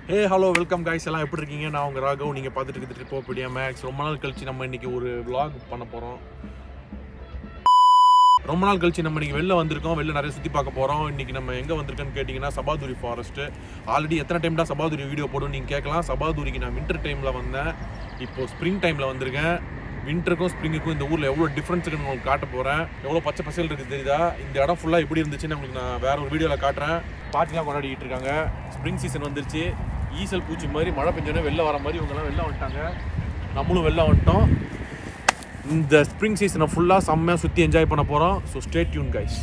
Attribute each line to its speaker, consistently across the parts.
Speaker 1: Hey hello welcome guys, எல்லாம் எப்படி இருக்கீங்க? நான் உங்கள் ராகவ். நீங்கள் பார்த்துட்டு இருக்குது Tripopedia MAX. ரொம்ப நாள் கழிச்சு நம்ம இன்றைக்கி ஒரு vlog பண்ண போகிறோம். ரொம்ப நாள் கழிச்சு நம்ம இன்றைக்கி வெளில வந்திருக்கோம். வெளில நிறைய சுற்றி பார்க்க போகிறோம். இன்றைக்கி நம்ம எங்கே வந்திருக்கோன்னு கேட்டிங்கன்னா சபாதுரி ஃபாரஸ்ட்டு. ஆல்ரெடி எத்தனை டைம் தான் சபாதுரி வீடியோ போடும் நீங்கள் கேட்கலாம். சபாதுரிக்கு நான் வின்டர் டைமில் வந்தேன், இப்போது ஸ்ப்ரிங் டைமில் வந்திருக்கேன். வின்டருக்கும் ஸ்ப்ரிங்குக்கும் இந்த ஊரில் எவ்வளோ டிஃப்ரென்ஸ் இருக்குன்னு உங்களுக்கு காட்ட போகிறேன். எவ்வளோ பச்சை பசல் இருக்குது தெரியுதா? இந்த இடம் ஃபுல்லாக எப்படி இருந்துச்சுன்னு உங்களுக்கு நான் வேறு ஒரு வீடியோவில் காட்டுறேன். பார்ட்டிலாம் கொண்டாடிட்டு இருக்காங்க. ஸ்ப்ரிங் சீசன் வந்துருச்சு. ஈசல் பூச்சி மாதிரி மழை பெஞ்சோடனே வெளில வர மாதிரி இவங்கெல்லாம் வெளில வந்துட்டாங்க. நம்மளும் வெளில வந்துட்டோம். இந்த ஸ்ப்ரிங் சீசனை ஃபுல்லாக செம்மையாக சுற்றி என்ஜாய் பண்ண போகிறோம். So stay tuned guys.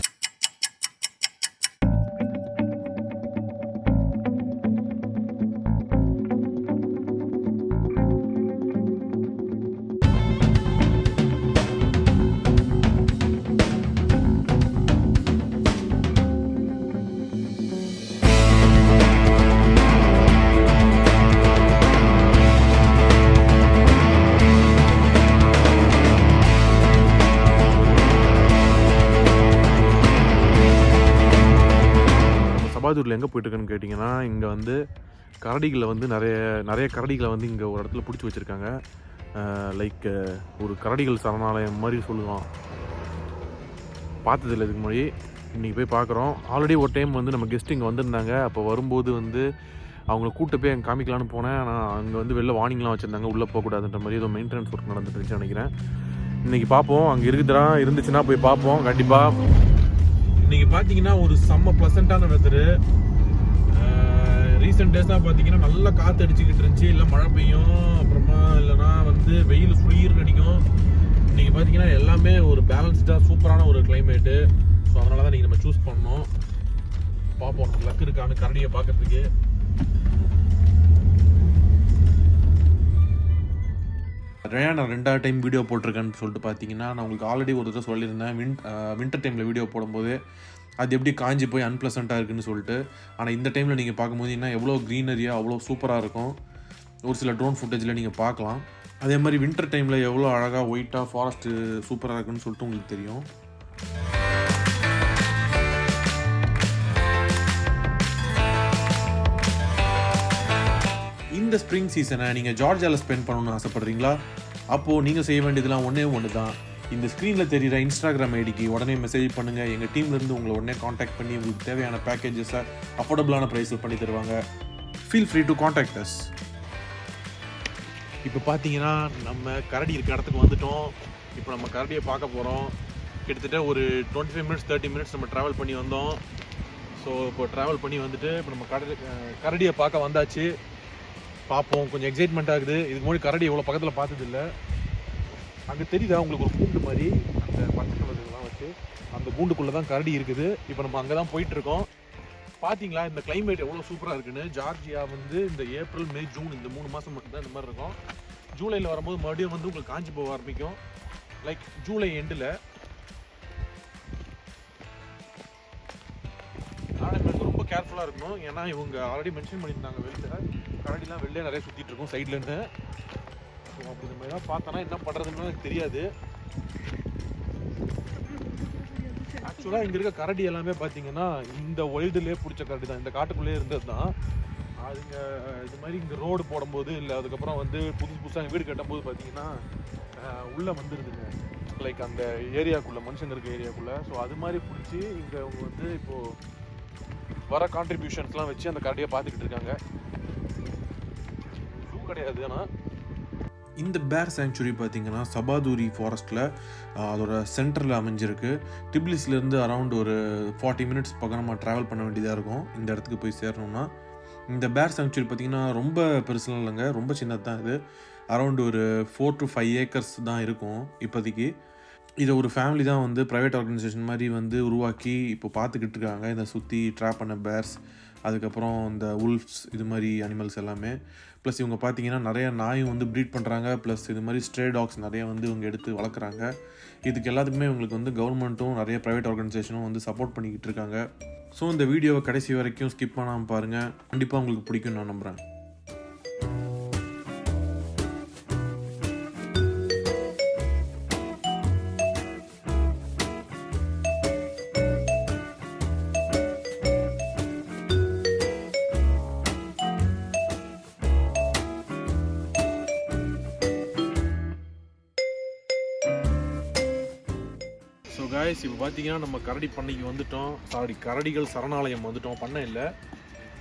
Speaker 1: சபாதூரில் எங்கே போயிட்டுருக்குன்னு கேட்டிங்கன்னா, இங்கே வந்து கரடிகளை வந்து நிறைய கரடிகளை வந்து இங்கே ஒரு இடத்துல பிடிச்சி வச்சுருக்காங்க. லைக் ஒரு கரடிகள் சரணாலயம் மாதிரி சொல்லுவோம். பார்த்ததில்ல இதுக்கு முன்னாடி. இன்றைக்கி போய் பார்க்குறோம். ஆல்ரெடி ஒரு டைம் வந்து நம்ம கெஸ்ட் இங்கே வந்திருந்தாங்க. அப்போ வரும்போது வந்து அவங்கள கூப்பிட்டு போய் அங்கே காமிக்கலான்னு போனேன். ஆனால் அங்கே வந்து வெளில வார்னிங்லாம் வச்சுருந்தாங்க, உள்ளே போகக்கூடாதுன்ற மாதிரி ஏதோ மெயின்டெனன்ஸ் ஒர்க் நடந்துட்டு இருந்துச்சு நினைக்கிறேன். இன்றைக்கி பார்ப்போம், அங்கே இருந்துச்சுன்னா போய் பார்ப்போம் கண்டிப்பாக. இன்றைக்கி பார்த்தீங்கன்னா ஒரு செம்ம ப்ளசண்ட்டான வெதரு. ரீசெண்ட் டேஸாக பார்த்தீங்கன்னா நல்லா காற்று அடிச்சுக்கிட்டு இருந்துச்சு. இல்லை மழை பெய்யும், அப்புறமா இல்லைனா வந்து வெயில் சுழியிருந்து அடிக்கும். இன்றைக்கி பார்த்தீங்கன்னா எல்லாமே ஒரு பேலன்ஸ்டாக சூப்பரான ஒரு கிளைமேட்டு. ஸோ அதனால தான் இன்றைக்கி நம்ம சூஸ் பண்ணோம். பார்ப்போம் லக்கு இருக்கான்னு கரடியை பார்க்கறதுக்கு. நான் 2வது டைம் வீடியோ போட்டிருக்கேன்னு சொல்லிட்டு பார்த்தீங்கன்னா, நான் உங்களுக்கு ஆல்ரெடி ஒரு தடவை சொல்லியிருந்தேன் வின்டர் டைமில் வீடியோ போடும்போது அது எப்படி காஞ்சி போய் அன்பிளசண்ட்டாக இருக்குன்னு சொல்லிட்டு. ஆனால் இந்த டைமில் நீங்கள் பார்க்கும்போது என்ன எவ்வளோ க்ரீனரியாக அவ்வளோ சூப்பராக இருக்கும். ஒரு சில ட்ரோன் ஃபுட்டேஜில் நீங்கள் பார்க்கலாம். அதே மாதிரி வின்டர் டைமில் எவ்வளோ அழகாக ஒயிட்டாக ஃபாரஸ்ட்டு சூப்பராக இருக்குன்னு சொல்லிட்டு உங்களுக்கு தெரியும். இந்த ஸ்ப்ரிங் சீசனை நீங்கள் ஜார்ஜியாவில் ஸ்பெண்ட் பண்ணணும்னு ஆசைப்படுறீங்களா? அப்போது நீங்கள் செய்ய வேண்டியதெல்லாம் ஒன்று தான். இந்த ஸ்க்ரீனில் தெரிகிற இன்ஸ்டாகிராம் ஐடிக்கு உடனே மெசேஜ் பண்ணுங்கள். எங்கள் டீம்லேருந்து உங்களை உடனே காண்டாக்ட் பண்ணி உங்களுக்கு தேவையான பேக்கேஜஸை அஃபோர்டபுளான ப்ரைஸில் பண்ணி தருவாங்க. Feel free to contact us. இப்போ பார்த்தீங்கன்னா நம்ம கரடி இருக்க இடத்துக்கு வந்துட்டோம். இப்போ நம்ம கரடியை பார்க்க போகிறோம். கிட்டத்தட்ட ஒரு 25 மினிட்ஸ் 30 மினிட்ஸ் நம்ம ட்ராவல் பண்ணி வந்தோம். ஸோ இப்போ ட்ராவல் பண்ணி வந்துட்டு இப்போ நம்ம கரடியை பார்க்க வந்தாச்சு. பார்ப்போம், கொஞ்சம் எக்ஸைட்மெண்ட் ஆகுது. இதுக்கு முன்னாடி கரடி எவ்வளோ பக்கத்தில் பார்த்ததில்லை. அங்கே தெரியுதா உங்களுக்கு ஒரு கூண்டு மாதிரி, அந்த பச்சை கலர்லாம் வச்சு அந்த கூண்டுக்குள்ளே தான் கரடி இருக்குது. இப்போ நம்ம அங்கே தான் போயிட்டுருக்கோம். பார்த்தீங்களா இந்த கிளைமேட் எவ்வளோ சூப்பராக இருக்குன்னு. ஜார்ஜியா வந்து இந்த ஏப்ரல், மே, ஜூன் இந்த 3 மாதம் மட்டும்தான் இந்த மாதிரி இருக்கும். ஜூலையில் வரும்போது மறுபடியும் வந்து உங்களுக்கு காஞ்சி போக ஆரம்பிக்கும். லைக் ஜூலை எண்டில். ஆனால் எங்களுக்கு ரொம்ப கேர்ஃபுல்லாக இருக்கணும். ஏன்னா இவங்க ஆல்ரெடி மென்ஷன் பண்ணியிருந்தாங்க வெளில கரடிலாம் வெளிலே நிறைய சுற்றிட்டு இருக்கும் சைட்லேருந்து. ஸோ அப்படி இந்த மாதிரி தான் பார்த்தோன்னா என்ன பண்ணுறதுன்னு எனக்கு தெரியாது. ஆக்சுவலாக இங்கே இருக்க கரடி எல்லாமே பார்த்தீங்கன்னா இந்த ஒயில்டுலேயே பிடிச்ச கரடி தான், இந்த காட்டுக்குள்ளேயே இருந்தது தான். அதுங்க இது மாதிரி இங்கே ரோடு போடும்போது இல்லை அதுக்கப்புறம் வந்து புதுசாக வீடு கட்டும்போது பார்த்தீங்கன்னா உள்ளே வந்துடுதுங்க. லைக் அந்த ஏரியாக்குள்ளே மனுஷங்க இருக்க ஏரியாக்குள்ளே. ஸோ அது மாதிரி பிடிச்சி இங்கே அவங்க வந்து இப்போது வர கான்ட்ரிபியூஷன்ஸ்லாம் வச்சு அந்த கரடியை பார்த்துக்கிட்டு இருக்காங்க. ஜூ கிடையாது. ஆனால் இந்த பேர் சாங்சுரி பார்த்தீங்கன்னா சபாதூரி ஃபாரஸ்ட்டில் அதோட சென்டரில் அமைஞ்சிருக்கு. டிபிலிஸ்லேருந்து அரவுண்ட் ஒரு 40 மினிட்ஸ் பக்கம் நம்ம ட்ராவல் பண்ண வேண்டியதாக இருக்கும் இந்த இடத்துக்கு போய் சேரணும்னா. இந்த பேர் சாங்சுரி பார்த்தீங்கன்னா ரொம்ப பெருசுலாம் இல்லைங்க, ரொம்ப சின்னது தான். இது அரவுண்ட் ஒரு 4 to 5 ஏக்கர்ஸ் தான் இருக்கும் இப்போதைக்கு. இதை ஒரு ஃபேமிலி தான் வந்து ப்ரைவேட் ஆர்கனைசேஷன் மாதிரி வந்து உருவாக்கி இப்போ பார்த்துக்கிட்டு இருக்காங்க. இதை சுற்றி ட்ராப் பண்ண பேர்ஸ், அதுக்கப்புறம் இந்த உல்ஃப்ஸ், இது மாதிரி அனிமல்ஸ் எல்லாமே. ப்ளஸ் இவங்க பார்த்தீங்கன்னா நிறைய நாயும் வந்து ப்ரீட் பண்ணுறாங்க. ப்ளஸ் இது மாதிரி ஸ்ட்ரே டாக்ஸ் நிறைய வந்து இவங்க எடுத்து வளர்க்குறாங்க. இதுக்கு எல்லாத்துக்குமே இவங்களுக்கு வந்து கவர்மெண்ட்டும் நிறைய ப்ரைவேட் ஆர்கனைசேஷனும் வந்து சப்போர்ட் பண்ணிக்கிட்டு இருக்காங்க. ஸோ இந்த வீடியோவை கடைசி வரைக்கும் ஸ்கிப் பண்ணாமல் பாருங்கள், கண்டிப்பாக உங்களுக்கு பிடிக்கும்னு நான் நம்புகிறேன். காய்ஸ், இப்போ பார்த்தீங்கன்னா நம்ம கரடி பண்ணைக்கு வந்துட்டோம். கரடிகள் சரணாலயம் வந்துட்டோம். பண்ணை இல்லை,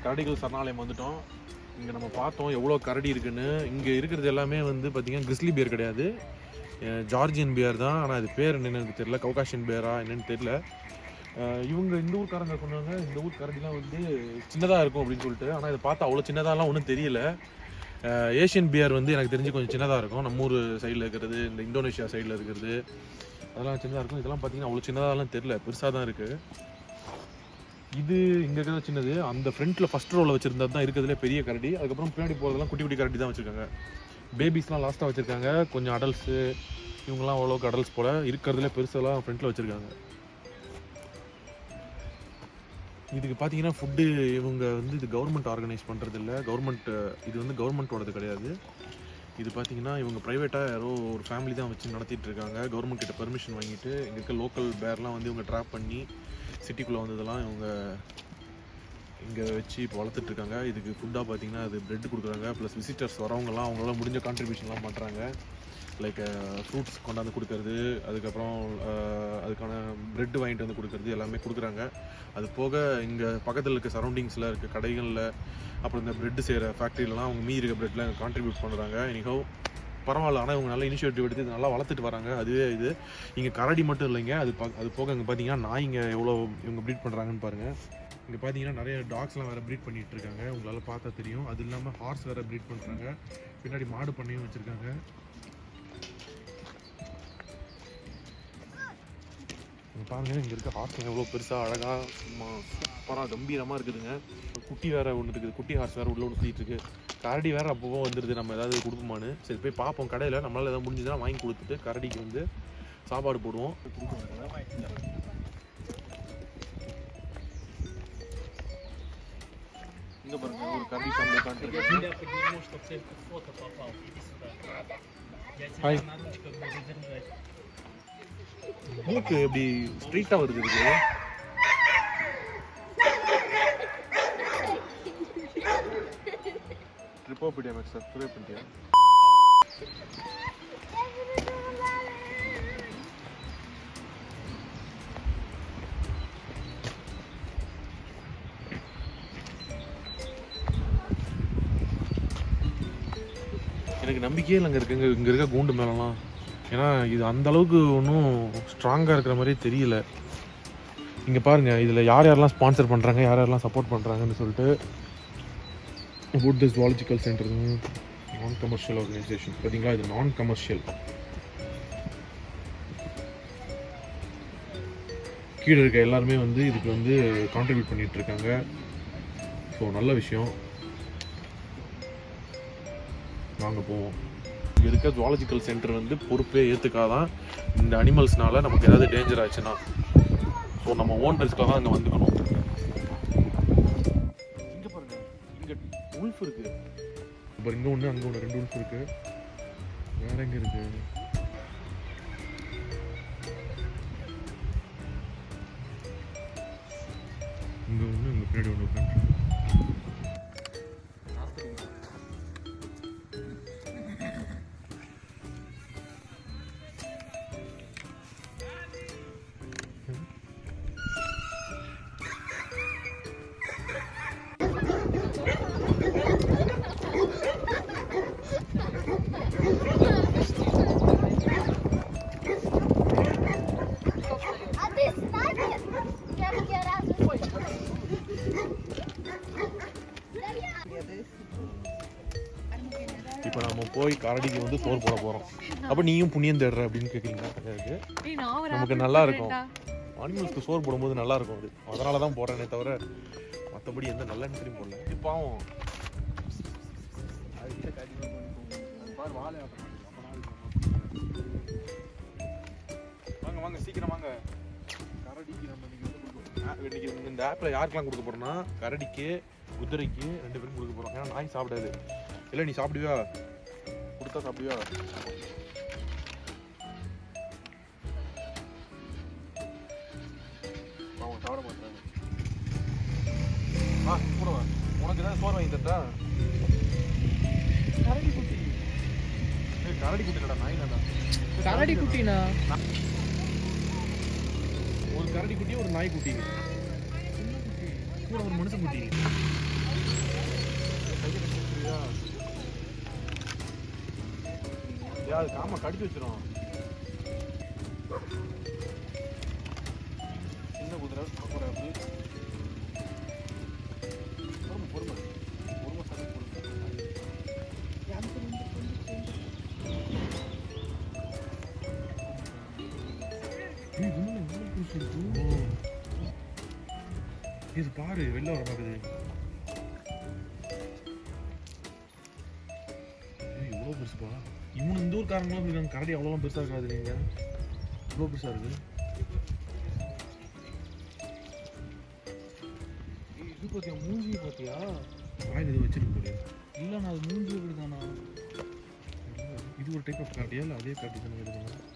Speaker 1: கரடிகள் சரணாலயம் வந்துட்டோம். இங்கே நம்ம பார்த்தோம் எவ்வளோ கரடி இருக்குன்னு. இங்கே இருக்கிறது எல்லாமே வந்து பார்த்தீங்கன்னா கிறிஸ்லி பியர் கிடையாது, ஜார்ஜியன் பியர் தான். ஆனால் அது பேர் என்னென்னு எனக்கு தெரியல, கவுகாஷியன் பியரா என்னென்னு தெரியல. இவங்க இந்த ஊர்க்காரங்க சொன்னாங்க இந்த ஊர் கரடிலாம் வந்து சின்னதாக இருக்கும் அப்படின்னு சொல்லிட்டு. ஆனால் இதை பார்த்தா அவ்வளோ சின்னதாகலாம் ஒன்றும் தெரியல. ஏஷியன் பியர் வந்து எனக்கு தெரிஞ்சு கொஞ்சம் சின்னதாக இருக்கும். நம்ம ஊர் சைடில் இருக்கிறது, இந்த இந்தோனேஷியா சைடில் இருக்கிறது அதெல்லாம் சின்னதாக இருக்கும். இதெல்லாம் பார்த்தீங்கன்னா அவ்வளோ சின்னதாகலாம் தெரியல, பெருசாக தான் இருக்குது. இது இங்கே இருக்கிறது சின்னது. அந்த ஃப்ரண்ட்டில் ஃபஸ்ட் ரோவில் வச்சுருந்தது தான் இருக்கிறதுலே பெரிய கரடி. அதுக்கப்புறம் பின்னாடி போகிறதெல்லாம் குட்டி குட்டி கரடி தான் வச்சுருக்காங்க. பேபிஸ்லாம் லாஸ்ட்டாக வச்சுருக்காங்க. கொஞ்சம் அடல்ட்ஸு, இவங்கெல்லாம் அவ்வளோக்கு அடல்ட்ஸ் போல். இருக்கிறதுலே பெருசெல்லாம் ஃப்ரண்ட்டில் வச்சுருக்காங்க. இதுக்கு பார்த்தீங்கன்னா ஃபுட்டு இவங்க வந்து இது கவர்மெண்ட் ஆர்கனைஸ் பண்ணுறது இல்லை. இது வந்து கவர்மெண்ட்டோடது கிடையாது. இது பார்த்தீங்கன்னா இவங்க ப்ரைவேட்டாக யாரோ ஒரு ஃபேமிலி தான் வச்சு நடத்திட்டு இருக்காங்க. கவர்மெண்ட் கிட்ட பெர்மிஷன் வாங்கிட்டு இங்கே இருக்க லோக்கல் பேர்லாம் வந்து இவங்க ட்ராப் பண்ணி சிட்டிக்குள்ளே வந்ததெல்லாம் இவங்க இங்கே வச்சு இப்போ வளர்த்துட்ருக்காங்க. இதுக்கு ஃபுட்டாக பார்த்தீங்கன்னா அது ப்ரெட் கொடுக்குறாங்க. ப்ளஸ் விசிட்டர்ஸ் வரவங்கலாம் அவங்களால முடிஞ்ச கான்ட்ரிபியூஷன்லாம் பண்ணுறாங்க. லைக் ஃப்ரூட்ஸ் கொண்டாந்து கொடுக்கறது, அதுக்கப்புறம் அதுக்கான ப்ரெட் வாங்கிட்டு வந்து கொடுக்கறது எல்லாமே கொடுக்குறாங்க. அது போக இங்கே பக்கத்தில் இருக்க சரௌண்டிங்ஸில் இருக்க கடைகளில் அப்புறம் இந்த ப்ரெட்டு செய்கிற ஃபேக்ட்ரியிலலாம் அவங்க மீதி இருக்க ப்ரெட்லாம் கான்ட்ரிபியூட் பண்ணுறாங்க. எனிஹோ பரவாயில்ல. ஆனால் இவங்க நல்லா இனிஷியேட்டிவ் எடுத்து இது நல்லா வளர்த்துட்டு வராங்க. அதுவே இது இங்கே கரடி மட்டும் இல்லைங்க, அது போக இங்கே பார்த்தீங்கன்னா நாய்ங்க எவ்வளோ இவங்க ப்ரீட் பண்ணுறாங்கன்னு பாருங்கள். இங்கே பார்த்தீங்கன்னா நிறைய டாக்ஸ்லாம் வேறு ப்ரீட் பண்ணிகிட்டு இருக்காங்க, உங்களால் பார்த்தா தெரியும். அது இல்லாமல் ஹார்ஸ் வேறு ப்ரீட் பண்ணுறாங்க. பின்னாடி மாடு பண்ணையும் வச்சுருக்காங்க. பாருங்கள், இங்கே இருக்க ஹார்ஸ் எவ்வளோ பெருசாக அழகாக சூப்பராக கம்பீரமாக இருக்குதுங்க. குட்டி வேறு ஒன்று இருக்குது, குட்டி ஹார்ஸ் வேறு உள்ள ஒன்று சுற்றிட்டு இருக்குது. கரடி வேறு அப்பப்போ வந்துடுது, நம்ம ஏதாவது கொடுப்போமான்னு. சரி போய் பார்ப்போம் கடையில். நம்மளால் எதாவது முடிஞ்சதுன்னா வாங்கி கொடுத்துட்டு கரடிக்கு வந்து சாப்பாடு போடுவோம். இங்கே பாருங்க, ஒரு கரடி சாப்பிட காட்டுறேன். ஹாய். மூக்கு எப்படி ஸ்ட்ரெயிட்டாக வருது இருக்கு. Tripopedia MAX சப்ஸ்கிரைப் பண்ணிட்டியா? எனக்கு நம்பிக்கையே இல்லை இங்கே இருக்க கூண்டு மேலலாம். ஏன்னா இது அந்தளவுக்கு ஒன்றும் ஸ்ட்ராங்காக இருக்கிற மாதிரி தெரியல. இங்கே பாருங்கள், இதில் யார் யாரெல்லாம் ஸ்பான்சர் பண்ணுறாங்க, யார் யாரெல்லாம் சப்போர்ட் பண்ணுறாங்கன்னு சொல்லிட்டு. வுட் ஜுவாலஜிக்கல் சென்டர் நான் கமர்ஷியல் ஆர்கனைசேஷன். பார்த்தீங்களா, இது நான் கமர்ஷியல். கீழே இருக்க எல்லாருமே வந்து இதுக்கு வந்து கான்ட்ரிபியூட் பண்ணிகிட்டு இருக்காங்க. ஸோ நல்ல விஷயம். வாங்க போவோம். இங்கே இருக்க ஜுவாலஜிக்கல் சென்டர் வந்து பொறுப்பே ஏற்றுக்காதான் இந்த அனிமல்ஸ்னால நமக்கு ஏதாவது டேஞ்சர் ஆச்சுன்னா. ஸோ நம்ம ஓன் ரிஸ்கில் தான் அங்கே வந்துக்கணும். இங்கே பாருங்கள், இங்கே உல்ஃப் இருக்குது. இப்போ இங்கே ஒன்று, அங்கே ஒன்று, 2 உல்ஃப் இருக்குது. வேறு எங்கே இருக்குது? இங்கே ஒன்று, இங்கே பின்னாடி ஒன்று உட்காந்து. இப்போ நம்ம போய் கரடிக்கு வந்து சோறு போட போகிறோம். அப்போ நீயும் புண்ணியம் தேடுற அப்படின்னு கேட்குறீங்களா? கிடையாது, நமக்கு நல்லா இருக்கும். அனிமல்ஸ்க்கு சோறு போடும்போது நல்லா இருக்கும். அது அதனால தான் போடுறேனே தவிர மற்றபடி எந்த நல்ல நினைக்கையும் போடல. இது பாவம். வாங்க வாங்க சீக்கிரம் வாங்க. கரடிக்கு நம்ம இன்னைக்கு இந்த ஆப்பில் யாருக்கெல்லாம் கொடுக்க போகிறோம்னா கரடிக்கு, குதிரைக்கு 2 பேரும் கொடுக்க போகிறோம். ஏன்னா நாய் சாப்பிடாது. இல்லை நீ சாப்பிடுவியா? கொடுத்தா சாப்பிடுவியா? அவங்க சாப்பிட மாட்டாங்க. கூட உனக்கு ஏதாவது சோறு வாங்கி தட்டா? கரடி குட்டி. கரடி குட்டி இல்லடா, நாய் தான்டா. கரடி குட்டினா கரடி குட்டி ஒரு நாய் குட்டி கூட ஒரு மனுஷன் குட்டி அது காம கடிச்சு வச்சிரும் சின்ன குதிரை பொறுமை பொறுமை இது பாரு வெளில வர பாக்குது இவ்வளோ பெருசுப்பா இவனு இந்த ஊர்காரங்களும் இருக்காங்க கரடி அவ்வளோலாம் பெருசாக இருக்காது நீங்க இவ்வளோ பெருசாக இருக்கு இது பார்த்தியா மூஞ்சி பார்த்தியா வாயில் இது வச்சிருக்கு போல இல்லை நான் அது மூஞ்சி எப்படி தானா இது ஒரு டைப் ஆஃப் கரடியா இல்லை அதே கரடி தானே எடுக்கணும்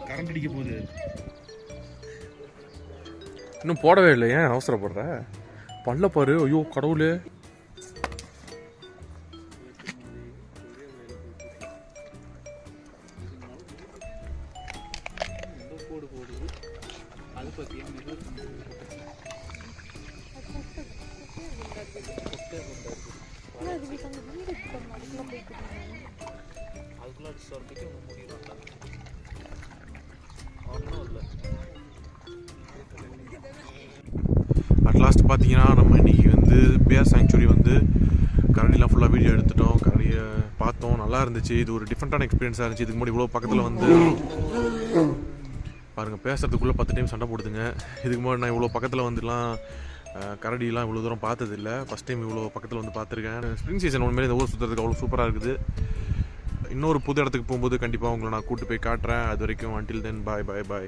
Speaker 1: கரண்ட் அடிக்க போகுது இன்னும் போடவே இல்லை ஏன் அவசரப்படுற பல்ல பாரு ஐயோ கடவுளே அட்லாஸ்ட் பார்த்தீங்கன்னா நம்ம இன்றைக்கி வந்து பேர் சாங்சுரி வந்து கரடிலாம் ஃபுல்லாக வீடியோ எடுத்துட்டோம் கரடியை பார்த்தோம் நல்லா இருந்துச்சு இது ஒரு டிஃப்ரெண்ட்டான எக்ஸ்பீரியன்ஸாக இருந்துச்சு இதுக்கு முன்னாடி இவ்வளோ பக்கத்தில் வந்து பாருங்கள் பேசுறதுக்குள்ளே 10 டைம் சண்டை போடுதுங்க இதுக்கு முன்னாடி நான் இவ்வளோ பக்கத்தில் வந்துலாம் கரடிலாம் இவ்வளோ தூரம் பார்த்ததில்லை ஃபஸ்ட் டைம் இவ்வளோ பக்கத்தில் வந்து பார்த்துருக்கேன் ஸ்ப்ரிங் சீசன் உண்மையிலே இந்த ஊர் சுற்றுறதுக்கு அவ்வளோ சூப்பராக இருக்குது இன்னொரு புது இடத்துக்கு போகும்போது கண்டிப்பாக உங்களை நான் கூப்பிட்டு போய் காட்டுறேன் அது வரைக்கும் until then bye bye bye